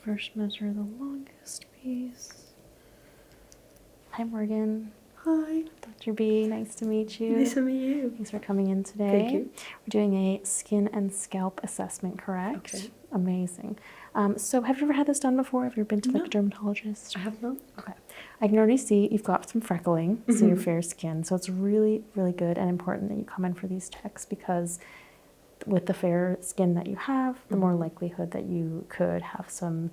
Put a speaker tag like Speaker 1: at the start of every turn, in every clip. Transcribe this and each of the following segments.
Speaker 1: first measure the longest piece. Hi, Morgan.
Speaker 2: Hi.
Speaker 1: Dr. B, nice to meet you.
Speaker 2: Nice to meet you.
Speaker 1: Thanks for coming in today.
Speaker 2: Thank you.
Speaker 1: We're doing a skin and scalp assessment, correct?
Speaker 2: Okay.
Speaker 1: Amazing. So have you ever had this done before? Have you ever been to like a
Speaker 2: No.
Speaker 1: dermatologist?
Speaker 2: I have not.
Speaker 1: Okay. I can already see you've got some freckling, so you're fair skin. So it's really, really good and important that you come in for these checks because with the fair skin that you have, the more likelihood that you could have some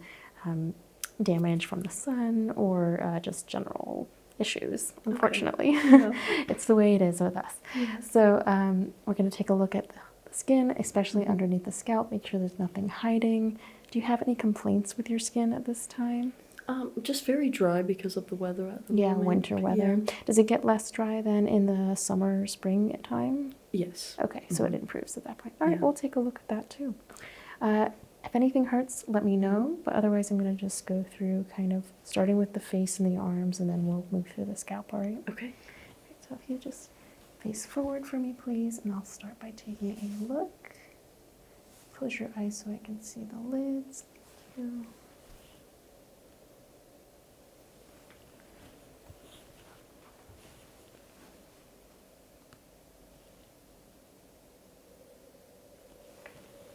Speaker 1: damage from the sun or just general issues, unfortunately.
Speaker 2: Okay. Yeah.
Speaker 1: It's the way it is with us.
Speaker 2: Yeah.
Speaker 1: So we're going to take a look at the skin, especially underneath the scalp, make sure there's nothing hiding. Do you have any complaints with your skin at this time?
Speaker 2: Just very dry because of the weather at the
Speaker 1: Yeah,
Speaker 2: moment.
Speaker 1: winter weather.
Speaker 2: Yeah.
Speaker 1: Does it get less dry then in the summer, spring time?
Speaker 2: Yes.
Speaker 1: Okay, so it improves at that point. All right,
Speaker 2: Yeah.
Speaker 1: we'll take a look at that too. If anything hurts, let me know, but otherwise I'm going to just go through kind of starting with the face and the arms, and then we'll move through the scalp, all right?
Speaker 2: Okay.
Speaker 1: So if you just face forward for me, please, and I'll start by taking a look. Close your eyes so I can see the lids. Thank you.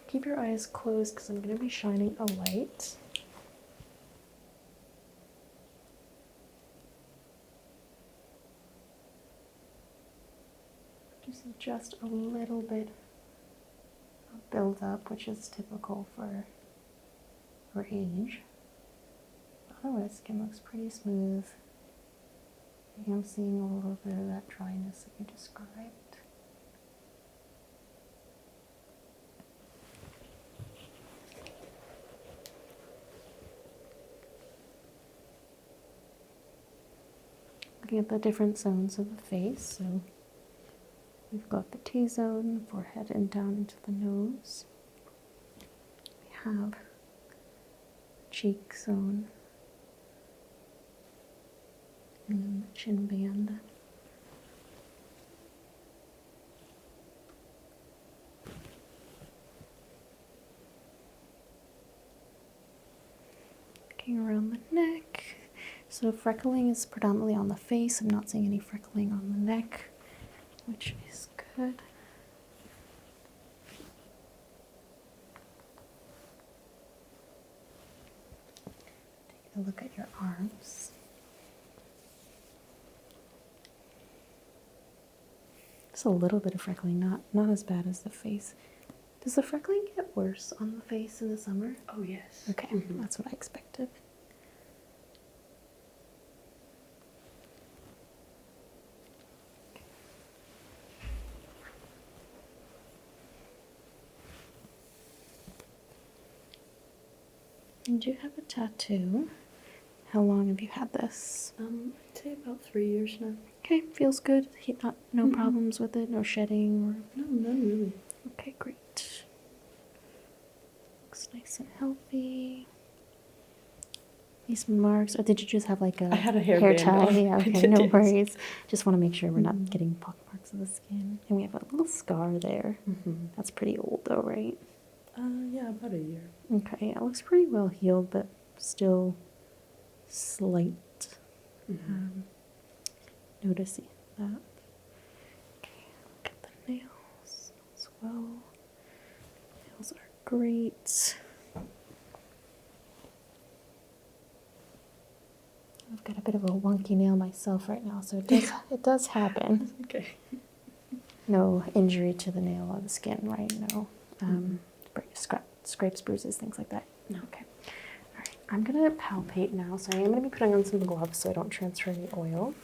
Speaker 1: Keep your eyes closed because I'm going to be shining a light. You see just a little bit of build-up, which is typical for age. Otherwise, skin looks pretty smooth. I am seeing a little bit of that dryness that you described. Looking at the different zones of the face, so we've got the T-zone, the forehead, and down into the nose. We have the cheek zone, and then the chin band. Looking around the neck. So freckling is predominantly on the face. I'm not seeing any freckling on the neck, which is good. Take a look at your arms. Just a little bit of freckling, not as bad as the face. Does the freckling get worse on the face in the summer?
Speaker 2: Oh, yes.
Speaker 1: Okay, that's what I expected. And you have a tattoo. How long have you had this?
Speaker 2: I'd say about 3 years now.
Speaker 1: Okay, feels good. No problems with it, no shedding or...
Speaker 2: No, none really.
Speaker 1: Okay, great. Looks nice and healthy. These marks, or did you just have like a...
Speaker 2: I had a hair band
Speaker 1: tie?
Speaker 2: on.
Speaker 1: Yeah, okay, no worries. Just want to make sure we're not getting pock marks of the skin. And we have a little scar there. That's pretty old though, right?
Speaker 2: Yeah, about a year.
Speaker 1: Okay, it looks pretty well healed, but still slight noticing that. Okay, look at the nails as well. Nails are great. I've got a bit of a wonky nail myself right now, so it does happen.
Speaker 2: Okay.
Speaker 1: No injury to the nail or the skin, right? No scrapes, bruises, things like that.
Speaker 2: No.
Speaker 1: Okay. All right. I'm gonna palpate now, so I am gonna be putting on some gloves so I don't transfer any oil.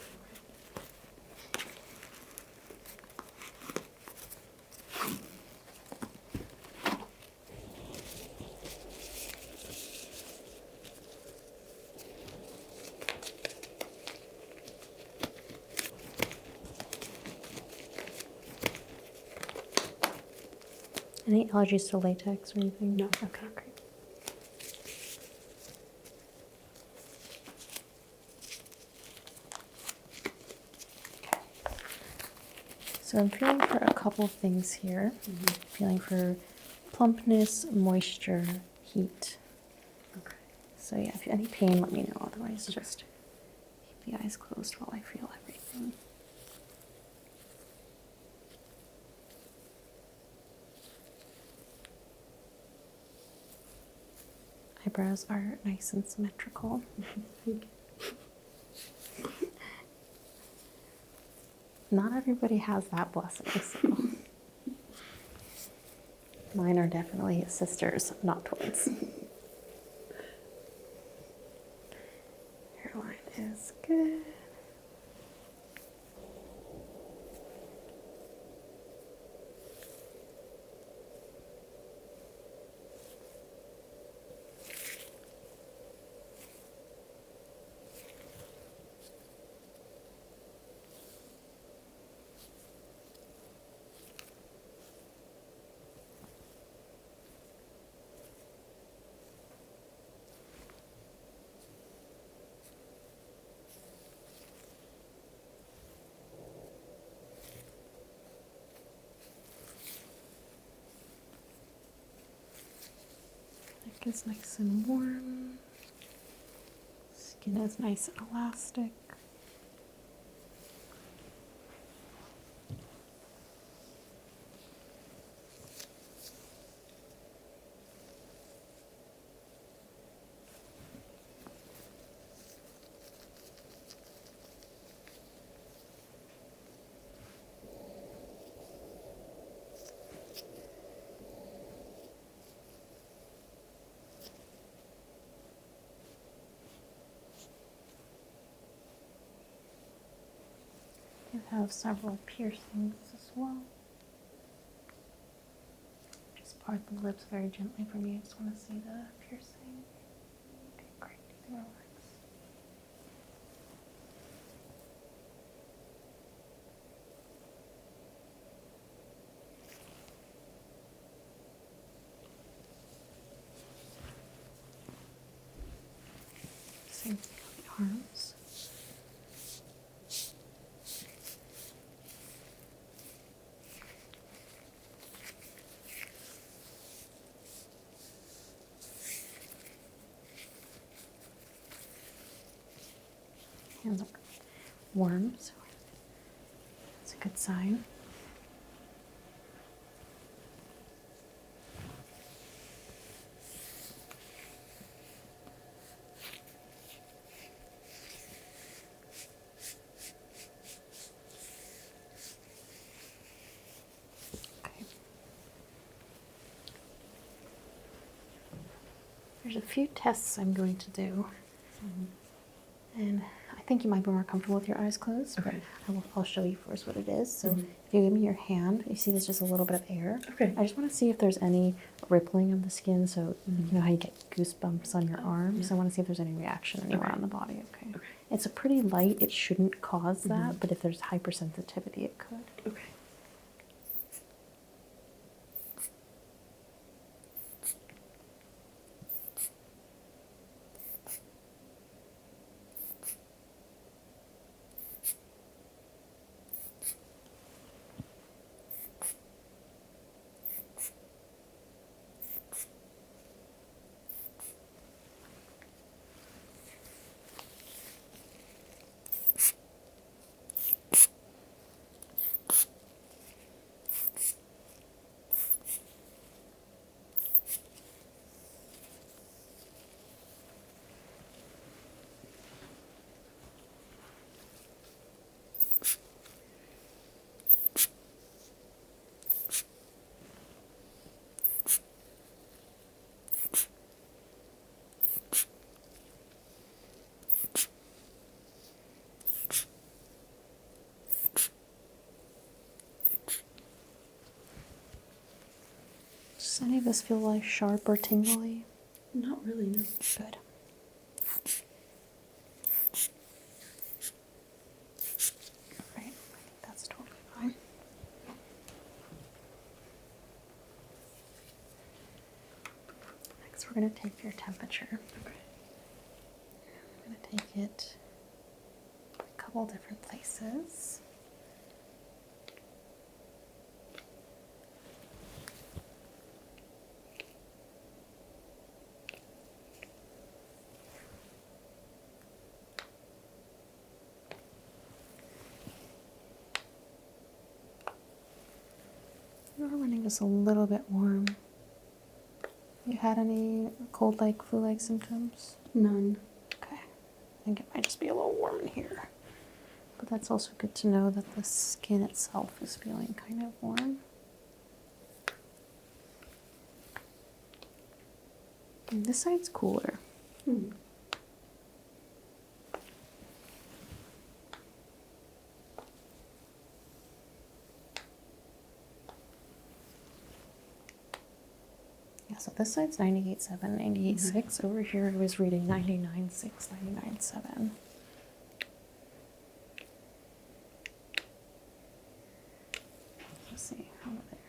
Speaker 1: Any allergies to latex or anything?
Speaker 2: No.
Speaker 1: Okay, great. Okay. So I'm feeling for a couple things here. Feeling for plumpness, moisture, heat.
Speaker 2: Okay.
Speaker 1: So yeah, if you any pain, let me know. Otherwise, just keep the eyes closed while I feel everything. Eyebrows are nice and symmetrical.
Speaker 2: Thank you.
Speaker 1: Not everybody has that blessing, so mine are definitely sisters, not twins. Hairline is good. Neck is nice and warm. Skin is nice and elastic. You have several piercings as well. Just part the lips very gently for me. I just want to see the piercing. Okay, great. Relax. Same thing on the arms. Hands are warm, so that's a good sign. Okay. There's a few tests I'm going to do. And I think you might be more comfortable with your eyes closed,
Speaker 2: Okay.
Speaker 1: but I'll show you first what it is. So if you give me your hand, you see there's just a little bit of air.
Speaker 2: Okay.
Speaker 1: I just want to see if there's any rippling of the skin. So you know how you get goosebumps on your arms?
Speaker 2: yeah.
Speaker 1: I want to see if there's any reaction anywhere
Speaker 2: Okay.
Speaker 1: on the body. Okay.
Speaker 2: Okay.
Speaker 1: It's a pretty light. It shouldn't cause that, but if there's hypersensitivity, it could.
Speaker 2: Okay.
Speaker 1: Does any of this feel like sharp or tingly?
Speaker 2: Not really, no.
Speaker 1: Good. Right, I think that's totally fine. Next, we're going to take your temperature.
Speaker 2: Okay.
Speaker 1: I'm going to take it a couple different places. You're running just a little bit warm. You had any cold-like, flu-like symptoms?
Speaker 2: None.
Speaker 1: Okay. I think it might just be a little warm in here. But that's also good to know that the skin itself is feeling kind of warm. And this side's cooler.
Speaker 2: Hmm.
Speaker 1: Yeah, so this side's 98.7, 98.6. Over here I was reading 99.6, 99.7. Let's see, over there.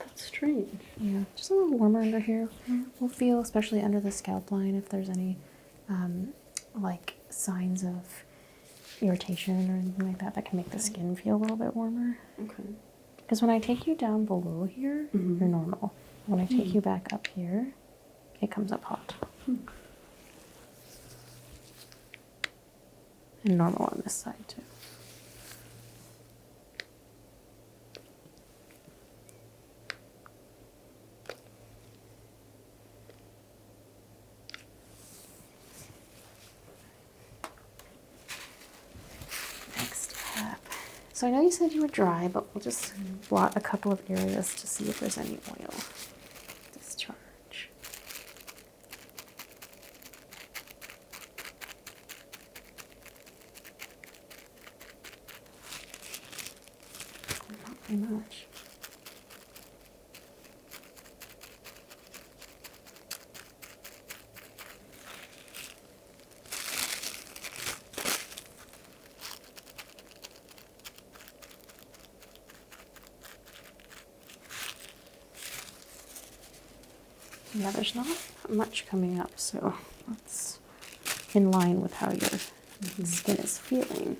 Speaker 2: That's strange.
Speaker 1: Yeah, just a little warmer under here. We'll feel, especially under the scalp line, if there's any like signs of irritation or anything like that that can make the skin feel a little bit warmer.
Speaker 2: Okay.
Speaker 1: Because when I take you down below here, you're normal. When I take you back up here, it comes up hot. And normal on this side too. Next up. So I know you said you were dry, but we'll just blot a couple of areas to see if there's any oil discharge. Not very much. Yeah, there's not much coming up, so that's in line with how your skin is feeling.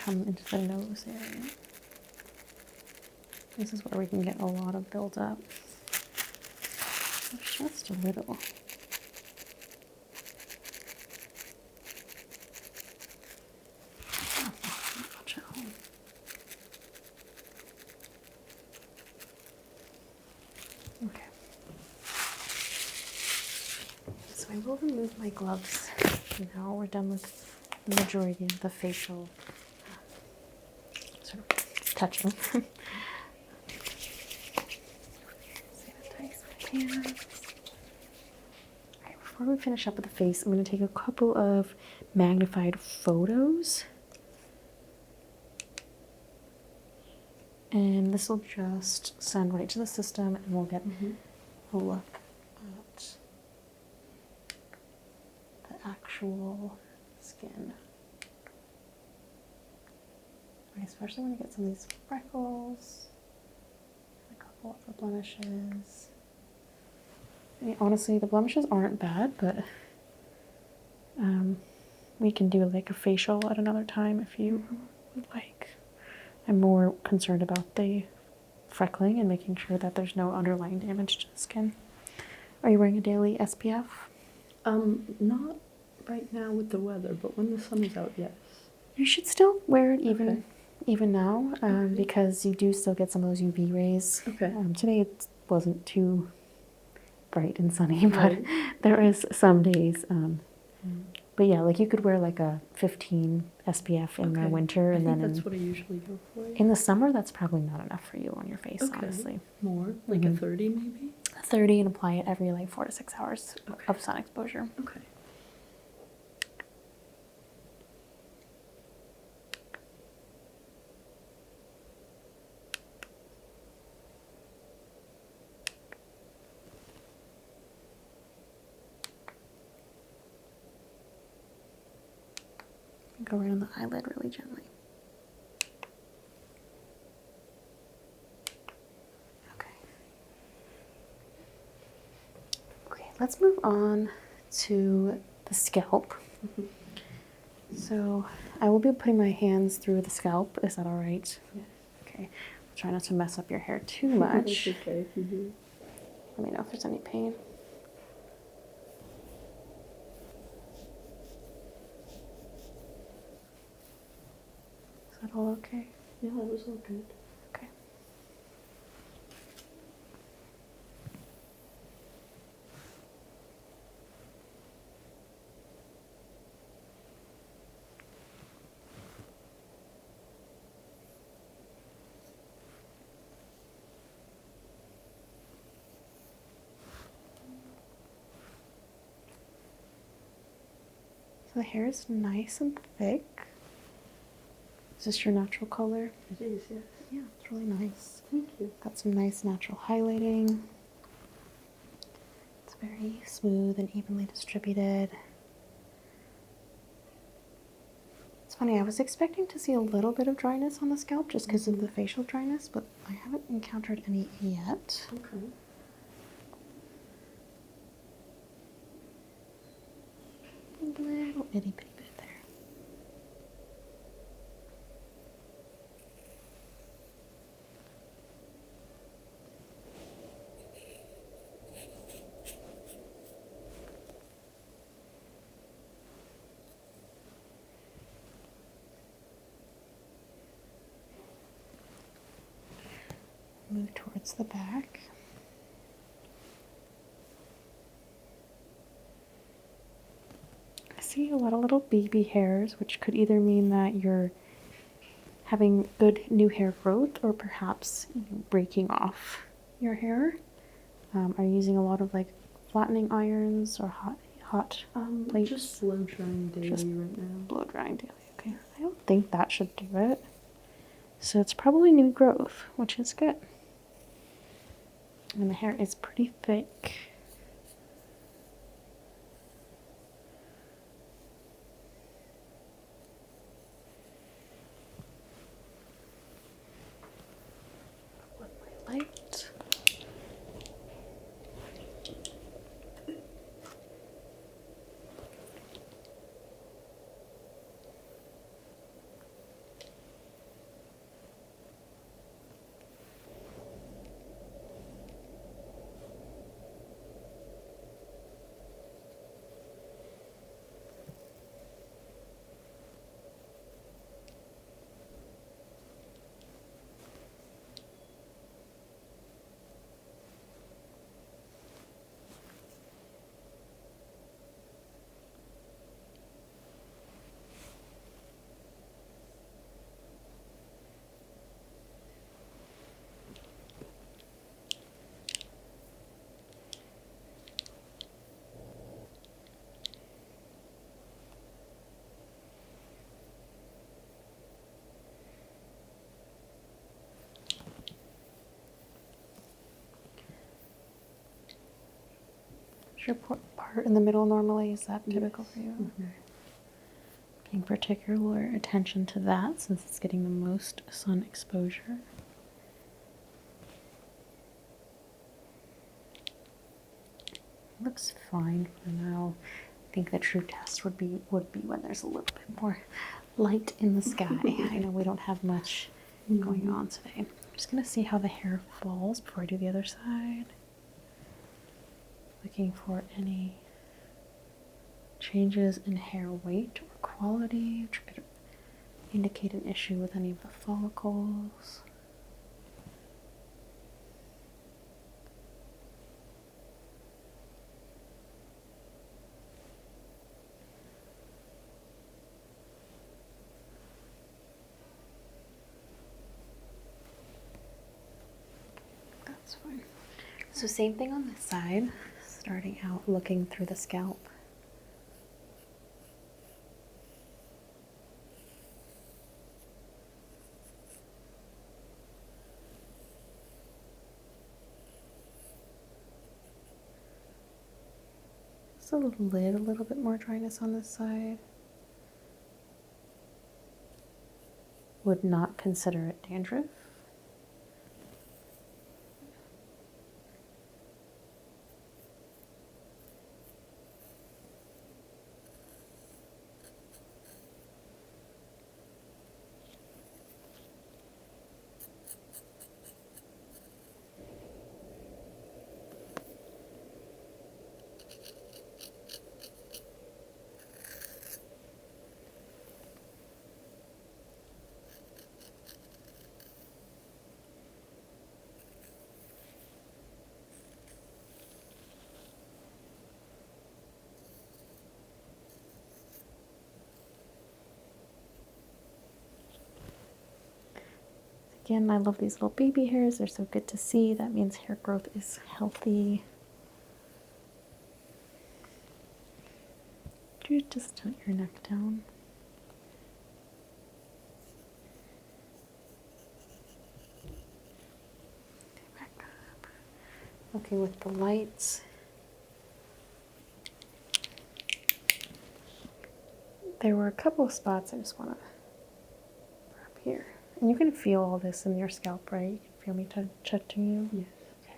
Speaker 1: Come into the nose area. This is where we can get a lot of buildup. Just a little. Oh, not much at all. Okay. So I will remove my gloves. Now we're done with the majority of the facial sort of touching. Sanitize my hands. Alright, before we finish up with the face, I'm going to take a couple of magnified photos. And this will just send right to the system and we'll get a look at the actual skin. Especially when you get some of these freckles, a couple of the blemishes. I mean, honestly, the blemishes aren't bad, but we can do like a facial at another time if you would like. I'm more concerned about the freckling and making sure that there's no underlying damage to the skin. Are you wearing a daily SPF?
Speaker 2: Not right now with the weather, but when the sun is out, yes.
Speaker 1: You should still wear it
Speaker 2: Okay.
Speaker 1: even now, because you do still get some of those UV rays.
Speaker 2: Okay.
Speaker 1: Today it wasn't too bright and sunny, but
Speaker 2: Right.
Speaker 1: there is some days. But yeah, like you could wear like a 15 SPF in the
Speaker 2: Okay.
Speaker 1: winter, and
Speaker 2: I think
Speaker 1: then
Speaker 2: that's what I usually go for.
Speaker 1: in the summer, that's probably not enough for you on your face,
Speaker 2: Okay.
Speaker 1: honestly.
Speaker 2: More? Like a 30 maybe?
Speaker 1: 30 and apply it every like 4 to 6 hours
Speaker 2: Okay.
Speaker 1: of sun exposure.
Speaker 2: Okay.
Speaker 1: Go right on the eyelid really gently. let's move on to the scalp. So I will be putting my hands through the scalp. Is that all right?
Speaker 2: Yes.
Speaker 1: Okay. Try not to mess up your hair too much.
Speaker 2: It's okay if you do.
Speaker 1: Let me know if there's any pain. Is that all okay?
Speaker 2: Yeah, that was all good.
Speaker 1: Okay. So the hair is nice and thick. Is this your natural color?
Speaker 2: It is, yes.
Speaker 1: Yeah, it's really nice.
Speaker 2: Thank you.
Speaker 1: Got some nice natural highlighting. It's very smooth and evenly distributed. It's funny, I was expecting to see a little bit of dryness on the scalp just because of the facial dryness, but I haven't encountered any yet.
Speaker 2: Okay.
Speaker 1: A little itty bitty bit there. Move towards the back. I see a lot of little baby hairs, which could either mean that you're having good new hair growth or perhaps breaking off your hair. Are you using a lot of like flattening irons or hot plates?
Speaker 2: Just blow drying daily
Speaker 1: Just
Speaker 2: right now.
Speaker 1: blow drying daily. Okay, I don't think that should do it. So it's probably new growth, which is good. And the hair is pretty thick. With my light. Is your part in the middle normally? Is that typical for you?
Speaker 2: Mhm.
Speaker 1: Paying particular attention to that since it's getting the most sun exposure. Looks fine for now. I think the true test would be when there's a little bit more light in the sky. I know we don't have much going on today. I'm just gonna see how the hair falls before I do the other side. Looking for any changes in hair weight or quality, which could indicate an issue with any of the follicles. That's fine. So same thing on this side, starting out looking through the scalp. Just a little bit more dryness on this side. Would not consider it dandruff. skin. I love these little baby hairs. They're so good to see. That means hair growth is healthy. You just tilt your neck down. Back up. Okay, with the lights. There were a couple of spots I just want to wrap here. And you can feel all this in your scalp, right? You can feel me touching you?
Speaker 2: Yes.
Speaker 1: Okay.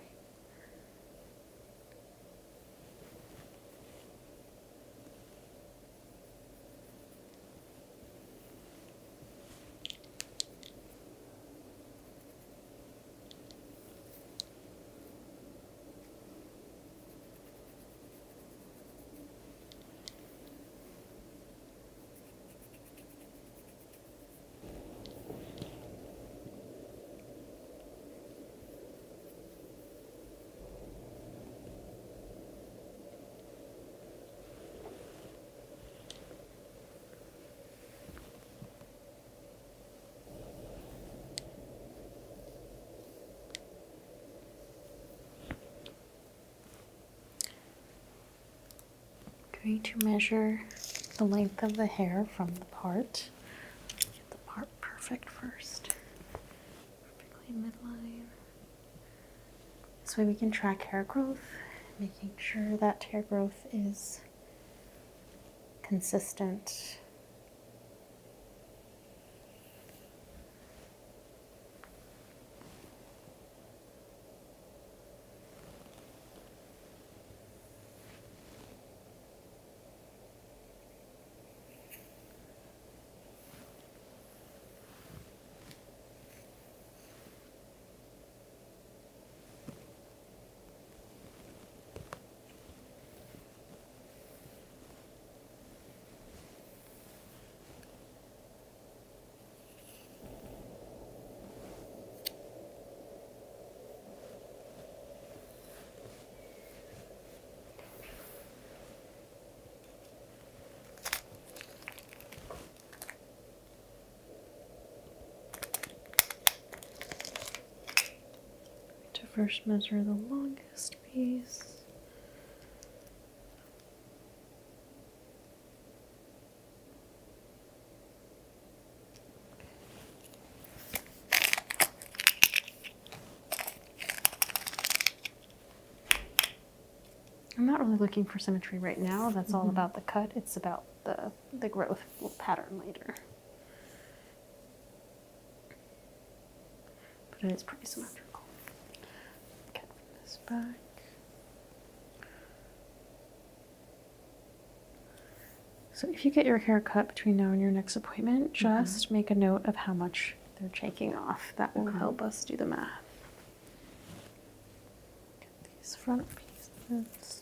Speaker 1: Going to measure the length of the hair from the part. Get the part perfect first. Perfectly midline. This way we can track hair growth, making sure that hair growth is consistent. To first measure the longest piece. I'm not really looking for symmetry right now. That's all about the cut. It's about the growth pattern later. But it is pretty symmetrical. Cut this back. So if you get your hair cut between now and your next appointment, just make a note of how much they're taking off. That will help us do the math. Get these front pieces.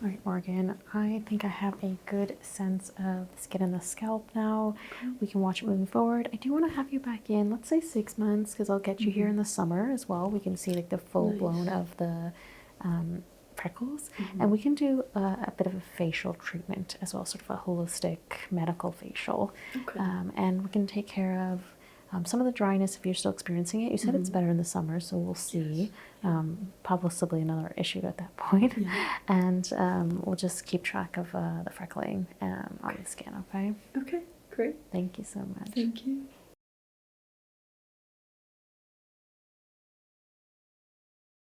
Speaker 1: All right, Morgan, I think I have a good sense of the skin and the scalp now. We can watch it moving forward. I do want to have you back in, let's say 6 months, because I'll get you here in the summer as well. We can see like the full blown of the freckles. And we can do a bit of a facial treatment as well, sort of a holistic medical facial. And we can take care of some of the dryness if you're still experiencing it. You said it's better in the summer, so we'll see. Possibly another issue at that point. And we'll just keep track of the freckling on the skin, okay?
Speaker 2: Okay, great.
Speaker 1: Thank you so much.
Speaker 2: Thank you.